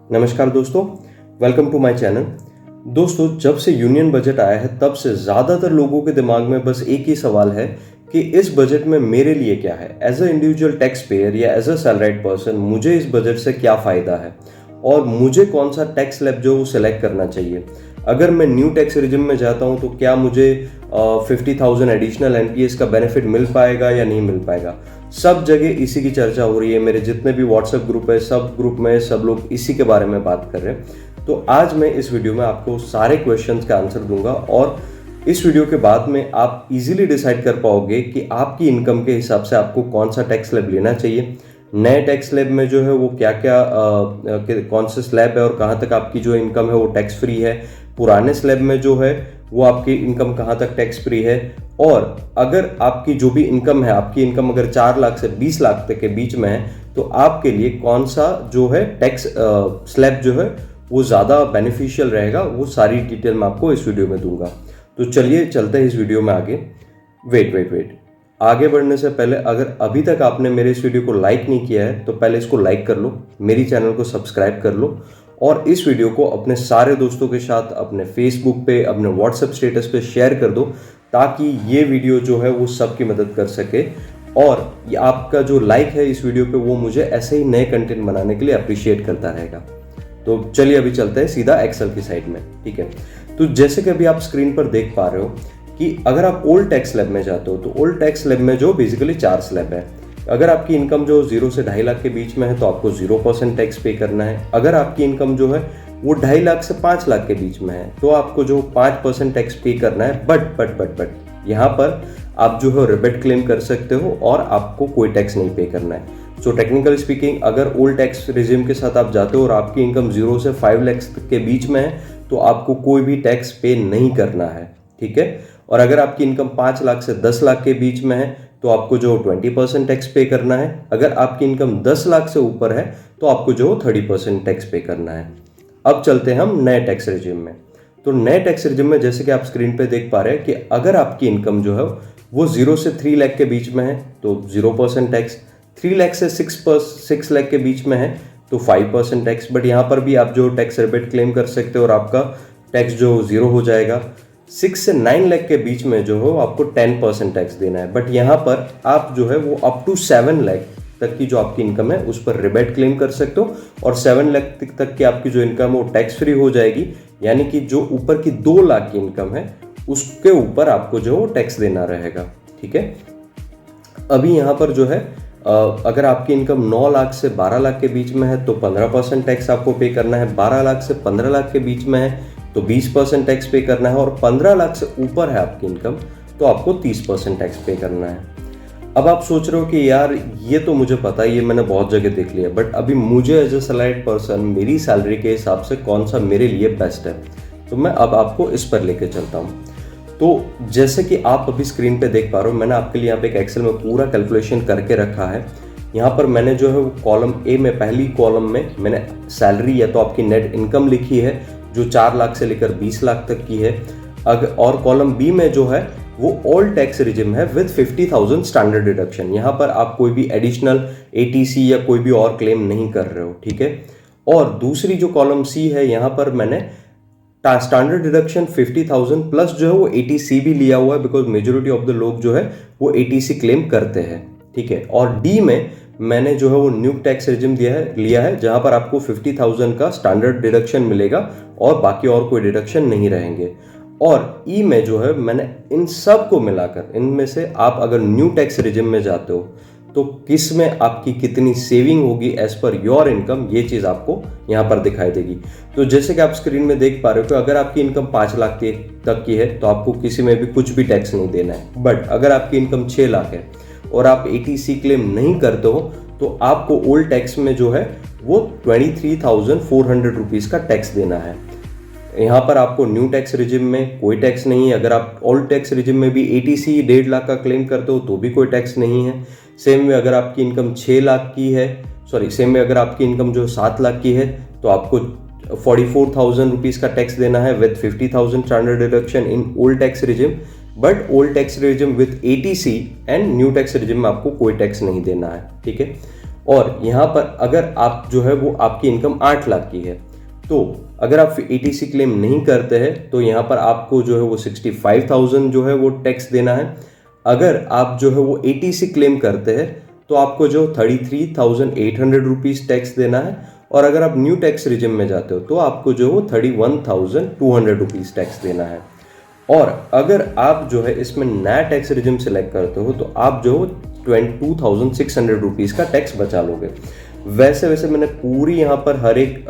नमस्कार दोस्तों, welcome to my channel. दोस्तों, जब से यूनियन बजट आया है तब से ज़्यादातर लोगों के दिमाग में बस एक ही सवाल है कि इस बजट में मेरे लिए क्या है। As a individual tax payer या एज अ सैलराइड पर्सन मुझे इस बजट से क्या फ़ायदा है और मुझे कौन सा टैक्स स्लैब जो वो सिलेक्ट करना चाहिए। अगर मैं न्यू टैक्स रिजिम में जाता हूँ तो क्या मुझे 50,000 एडिशनल एनपीएस का बेनिफिट मिल पाएगा या नहीं मिल पाएगा। सब जगह इसी की चर्चा हो रही है। मेरे जितने भी व्हाट्सएप ग्रुप है, सब ग्रुप में सब लोग इसी के बारे में बात कर रहे हैं। तो आज मैं इस वीडियो में आपको सारे क्वेश्चंस का आंसर दूंगा और इस वीडियो के बाद में आप इजीली डिसाइड कर पाओगे कि आपकी इनकम के हिसाब से आपको कौन सा टैक्स स्लैब लेना चाहिए। नए टैक्स स्लैब में जो है वो क्या क्या कौन से स्लैब है और कहाँ तक आपकी जो इनकम है वो टैक्स फ्री है। पुराने स्लैब में जो है वो आपकी इनकम कहाँ तक टैक्स फ्री है। और अगर आपकी जो भी इनकम है, आपकी इनकम अगर 4 लाख से 20 लाख तक के बीच में है तो आपके लिए कौन सा जो है टैक्स स्लैब जो है वो ज़्यादा बेनिफिशियल रहेगा, वो सारी डिटेल मैं आपको इस वीडियो में दूंगा। तो चलिए चलते हैं इस वीडियो में आगे। वेट आगे बढ़ने से पहले अगर अभी तक आपने मेरे इस वीडियो को लाइक नहीं किया है तो पहले इसको लाइक कर लो, मेरी चैनल को सब्सक्राइब कर लो और इस वीडियो को अपने सारे दोस्तों के साथ अपने फेसबुक पे, अपने व्हाट्सएप स्टेटस पे शेयर कर दो ताकि ये वीडियो जो है वो सबकी मदद कर सके। और आपका जो लाइक है इस वीडियो पे वो मुझे ऐसे ही नए कंटेंट बनाने के लिए अप्रिशिएट करता रहेगा। तो चलिए अभी चलते हैं सीधा एक्सेल की साइड में, ठीक है। तो जैसे कि अभी आप स्क्रीन पर देख पा रहे हो कि अगर आप ओल्ड टैक्स स्लैब में जाते हो तो ओल्ड टैक्स स्लैब में जो बेसिकली 4 स्लैब है। अगर आपकी इनकम जो 0 से 2.5 लाख के बीच में है तो आपको 0% टैक्स पे करना है। अगर आपकी इनकम जो है वो 2.5 लाख से 5 लाख के बीच में है तो आपको जो 5% टैक्स पे करना है। बट यहाँ पर आप जो है रिबेट क्लेम कर सकते हो और आपको कोई टैक्स नहीं पे करना है। सो टेक्निकल स्पीकिंग, अगर ओल्ड टैक्स रिजिम के साथ आप जाते हो और आपकी इनकम 0 से 5 लाख के बीच में है तो आपको कोई भी टैक्स पे नहीं करना है, ठीक है। और अगर आपकी इनकम 5 लाख से 10 लाख के बीच में है तो आपको जो 20% टैक्स पे करना है। अगर आपकी इनकम 10 लाख से ऊपर है तो आपको जो 30% टैक्स पे करना है। अब चलते हैं हम नए टैक्स रिजिम में। तो नए टैक्स रिजिम में जैसे कि आप स्क्रीन पे देख पा रहे हैं कि अगर आपकी इनकम जो है वो 0 से 3 लाख के बीच में है तो 0% टैक्स, 3 लाख से 6 लाख के बीच में है तो 5% टैक्स। बट यहाँ पर भी आप जो टैक्स रिबेट क्लेम कर सकते हो और आपका टैक्स जो 0 हो जाएगा। 6 से 9 लाख के बीच में जो है आपको 10% टैक्स देना है। बट यहाँ पर आप जो है वो अप टू 7 लाख तक की जो आपकी इनकम है उस पर रिबेट क्लेम कर सकते हो और 7 लाख तक की आपकी जो इनकम है वो टैक्स फ्री हो जाएगी। यानी कि जो ऊपर की 2 लाख की इनकम है उसके ऊपर आपको जो टैक्स देना रहेगा, ठीक है। अभी यहाँ पर जो है अगर आपकी इनकम 9 लाख से 12 लाख के बीच में है तो 15% टैक्स आपको पे करना है। 12 लाख से 15 लाख के बीच में है तो 20% टैक्स पे करना है और 15 लाख से ऊपर है आपकी इनकम तो आपको 30% टैक्स पे करना है। अब आप सोच रहे हो कि यार ये तो मुझे पता है, ये मैंने बहुत जगह देख लिया, बट अभी मुझे एज ए सैलरीड पर्सन मेरी सैलरी के हिसाब से कौन सा मेरे लिए बेस्ट है, तो मैं अब आपको इस पर लेके चलता हूँ। तो जैसे कि आप अभी स्क्रीन पे देख पा रहे हो, मैंने आपके लिए यहाँ पे एक एक्सेल में पूरा कैलकुलेशन करके रखा है। यहाँ पर मैंने जो है वो कॉलम ए में, पहली कॉलम में मैंने सैलरी या तो आपकी नेट इनकम लिखी है जो 4 लाख से लेकर 20 लाख तक की है। और कॉलम बी में जो है वो ओल्ड टैक्स रिजिम है विद 50,000 स्टैंडर्ड डिडक्शन। यहाँ पर आप कोई भी एडिशनल एटीसी या कोई भी और क्लेम नहीं कर रहे हो, ठीक है। और दूसरी जो कॉलम सी है यहाँ पर मैंने स्टैंडर्ड डिडक्शन 50,000 प्लस जो है वो एटीसी भी लिया हुआ है बिकॉज मेजोरिटी ऑफ द लोग जो है वो एटीसी क्लेम करते हैं, ठीक है। और डी में मैंने जो है वो न्यू टैक्स रिजिम लिया है जहां पर आपको 50,000 का स्टैंडर्ड डिडक्शन मिलेगा और बाकी और कोई डिडक्शन नहीं रहेंगे। और ई में जो है मैंने इन सब को मिलाकर, इनमें से आप अगर न्यू टैक्स रिजिम में जाते हो तो किस में आपकी कितनी सेविंग होगी एज पर योर इनकम, ये चीज़ आपको यहाँ पर दिखाई देगी। तो जैसे कि आप स्क्रीन में देख पा रहे हो कि अगर आपकी इनकम 5 लाख तक की है तो आपको किसी में भी कुछ भी टैक्स नहीं देना है। बट अगर आपकी इनकम 6 लाख है और आप एटीसी क्लेम नहीं करते हो तो आपको ओल्ड टैक्स में जो है वो 23,400 रुपीज़ का टैक्स देना है। यहाँ पर आपको न्यू टैक्स रिजिम में कोई टैक्स नहीं है। अगर आप ओल्ड टैक्स रिजिम में भी एटीसी 1.5 लाख का क्लेम करते हो तो भी कोई टैक्स नहीं है। सेम में अगर आपकी इनकम 6 लाख की है, सेम में अगर आपकी इनकम जो 7 लाख की है तो आपको 44,000 रुपीज़ का टैक्स देना है with 50,000 standard deduction in old tax regime. But old tax regime with eighty C and new tax regime में आपको कोई टैक्स नहीं देना है, ठीक है। और यहाँ पर अगर आप जो है वो आपकी इनकम 8 लाख की है, तो अगर आप एटीसी क्लेम नहीं करते हैं तो यहाँ पर आपको जो है वो 65,000 जो है वो टैक्स देना है। अगर आप जो है वो एटीसी क्लेम करते हैं तो आपको जो 33,800 रुपीज़ टैक्स देना है। और अगर आप न्यू टैक्स रिजिम में जाते हो तो आपको जो वो 31,200 रुपीज़ टैक्स देना है। और अगर आप जो है इसमें नया टैक्स रिजिम सेलेक्ट करते हो तो आप जो 22,600 रुपीज़ का टैक्स बचा लोगे। वैसे मैंने पूरी यहाँ पर हर एक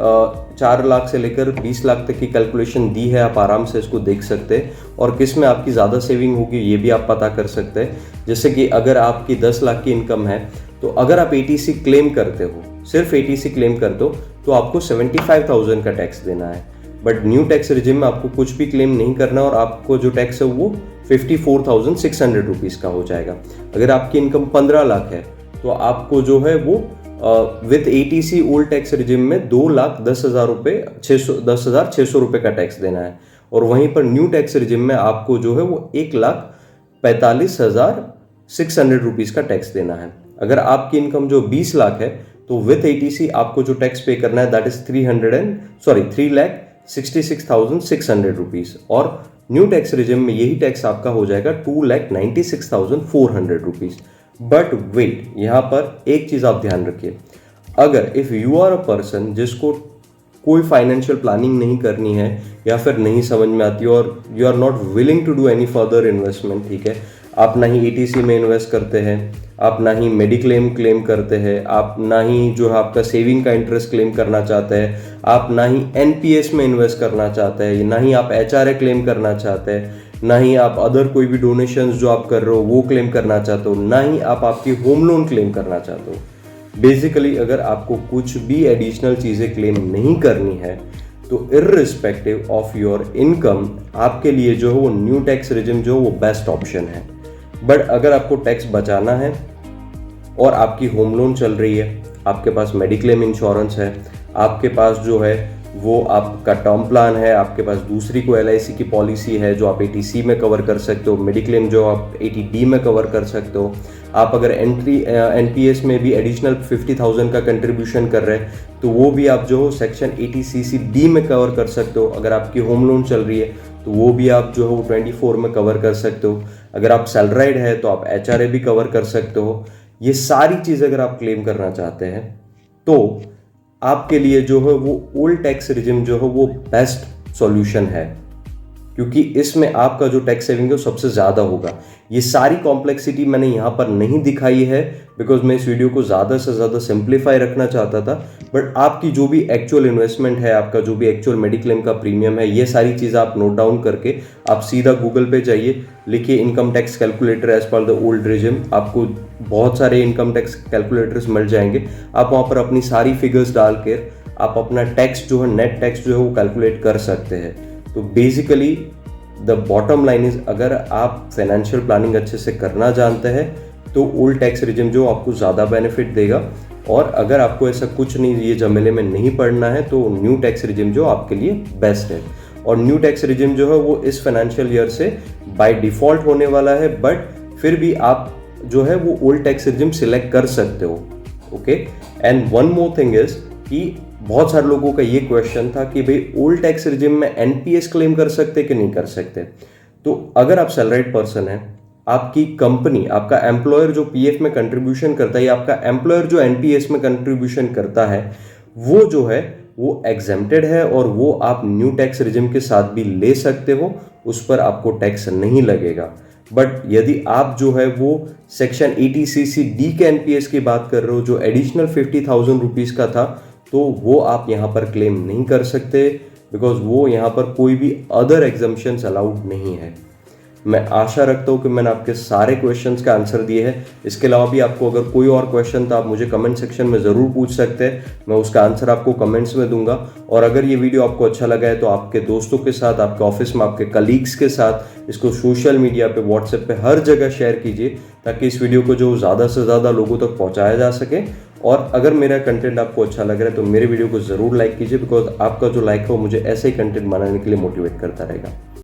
4 लाख से लेकर 20 लाख तक की कैलकुलेशन दी है, आप आराम से इसको देख सकते हैं और किस में आपकी ज़्यादा सेविंग होगी ये भी आप पता कर सकते हैं। जैसे कि अगर आपकी 10 लाख की इनकम है तो अगर आप एटीसी क्लेम करते हो, सिर्फ एटीसी क्लेम करते हो तो आपको 75,000 का टैक्स देना है। बट न्यू टैक्स रिजिम में आपको कुछ भी क्लेम नहीं करना और आपको जो टैक्स है वो 54,600 रुपीज़ का हो जाएगा। अगर आपकी इनकम 15 लाख है तो आपको जो है वो with eighty C old tax regime में 2,10,000 रुपये 10,600 रुपये का टैक्स देना है। और वहीं पर न्यू टैक्स रिजिम में आपको जो है वो 1,45,600 रुपीज़ का टैक्स देना है। अगर आपकी इनकम जो 20 लाख है तो विथ एटीसी आपको जो टैक्स पे करना है दैट इज 3,66,600 रुपीज़। और न्यू टैक्स रिजिम में यही टैक्स आपका हो जाएगा 2,96,400 रुपीज़। बट वेट, यहाँ पर एक चीज़ आप ध्यान रखिए, अगर if you are a person जिसको कोई फाइनेंशियल प्लानिंग नहीं करनी है या फिर नहीं समझ में आती और you are not willing to do any further investment, ठीक है, आप ना ही एटीसी में इन्वेस्ट करते हैं, आप ना ही मेडिक्लेम क्लेम करते हैं, आप ना ही जो है आपका सेविंग का इंटरेस्ट क्लेम करना चाहते हैं, आप ना ही एनपीएस में इन्वेस्ट करना चाहते हैं, ना ही आप एचआरए क्लेम करना चाहते हैं, ना ही आप अदर कोई भी डोनेशंस जो आप कर रहे हो वो क्लेम करना चाहते हो, ना ही आप आपकी होम लोन क्लेम करना चाहते हो। बेसिकली अगर आपको कुछ भी एडिशनल चीज़ें क्लेम नहीं करनी है तो इर्रिस्पेक्टिव ऑफ योर इनकम आपके लिए जो है वो न्यू टैक्स रिजिम जो वो बेस्ट ऑप्शन है। बट अगर आपको टैक्स बचाना है और आपकी होम लोन चल रही है, आपके पास मेडिक्लेम इंश्योरेंस है, आपके पास जो है वो आपका टर्म प्लान है, आपके पास दूसरी कोई एलआईसी की पॉलिसी है जो आप एटीसी में कवर कर सकते हो, मेडिक्लेम जो आप एटीडी में कवर कर सकते हो, आप अगर एनपीएस में भी एडिशनल 50,000 का कंट्रीब्यूशन कर रहे हैं तो वो भी आप जो सेक्शन 80CC-D में कवर कर सकते हो। अगर आपकी होम लोन चल रही है तो वो भी आप जो है वो 24 में कवर कर सकते हो। अगर आप सैलराइड है तो आप एचआरए भी कवर कर सकते हो। ये सारी चीज़ अगर आप क्लेम करना चाहते हैं तो आपके लिए जो है वो ओल्ड टैक्स रिजिम जो है वो बेस्ट सॉल्यूशन है, क्योंकि इसमें आपका जो टैक्स सेविंग है वो सबसे ज़्यादा होगा। ये सारी कॉम्प्लेक्सिटी मैंने यहाँ पर नहीं दिखाई है बिकॉज मैं इस वीडियो को ज़्यादा से ज़्यादा सिंप्लीफाई रखना चाहता था। बट आपकी जो भी एक्चुअल इन्वेस्टमेंट है, आपका जो भी एक्चुअल मेडिक्लेम का प्रीमियम है, ये सारी चीज़ आप नोट डाउन करके आप सीधा गूगल पे जाइए, लिखिए income tax calculator as per the old regime. आपको बहुत सारे इनकम टैक्स कैलकुलेटर्स मिल जाएंगे। आप वहाँ पर अपनी सारी फिगर्स डाल कर आप अपना टैक्स जो है, नेट टैक्स जो है वो कैलकुलेट कर सकते हैं। तो basically the bottom line is, अगर आप फाइनेंशियल प्लानिंग अच्छे से करना जानते हैं तो ओल्ड टैक्स रिजिम जो आपको ज़्यादा बेनिफिट देगा। और अगर आपको ऐसा कुछ नहीं, ये झमेले में नहीं पड़ना है, तो न्यू टैक्स रिजिम जो आपके लिए बेस्ट है। और न्यू टैक्स रिजिम जो है वो इस फाइनेंशियल ईयर से बाय डिफ़ॉल्ट होने वाला है, बट फिर भी आप जो है वो ओल्ड टैक्स रिजिम सिलेक्ट कर सकते हो। Okay, and one more thing is कि बहुत सारे लोगों का ये क्वेश्चन था कि भाई ओल्ड टैक्स रिजिम में एनपीएस क्लेम कर सकते कि नहीं कर सकते। तो अगर आप सैलराइड पर्सन है, आपकी कंपनी, आपका एम्प्लॉयर जो पीएफ में कंट्रीब्यूशन करता है या आपका एम्प्लॉयर जो एनपीएस में कंट्रीब्यूशन करता है, वो जो है वो एग्जेम्प्टेड है और वो आप न्यू टैक्स रिजिम के साथ भी ले सकते हो, उस पर आपको टैक्स नहीं लगेगा। बट यदि आप जो है वो सेक्शन 80CC-D के एनपीएस की बात कर रहे हो जो एडिशनल 50,000 रुपीज़ का था, तो वो आप यहाँ पर क्लेम नहीं कर सकते बिकॉज वो यहाँ पर कोई भी अदर एग्जम्पशंस अलाउड नहीं है। मैं आशा रखता हूँ कि मैंने आपके सारे क्वेश्चंस का आंसर दिए हैं। इसके अलावा भी आपको अगर कोई और क्वेश्चन तो आप मुझे कमेंट सेक्शन में ज़रूर पूछ सकते हैं, मैं उसका आंसर आपको कमेंट्स में दूंगा। और अगर ये वीडियो आपको अच्छा लगा है तो आपके दोस्तों के साथ, आपके ऑफिस में आपके कलीग्स के साथ इसको सोशल मीडिया पे, व्हाट्सएप पे, हर जगह शेयर कीजिए ताकि इस वीडियो को जो ज़्यादा से ज़्यादा लोगों तक पहुँचाया जा सके। और अगर मेरा कंटेंट आपको अच्छा लग रहा है तो मेरे वीडियो को ज़रूर लाइक कीजिए बिकॉज आपका जो लाइक है वो मुझे ऐसे ही कंटेंट बनाने के लिए मोटिवेट करता रहेगा।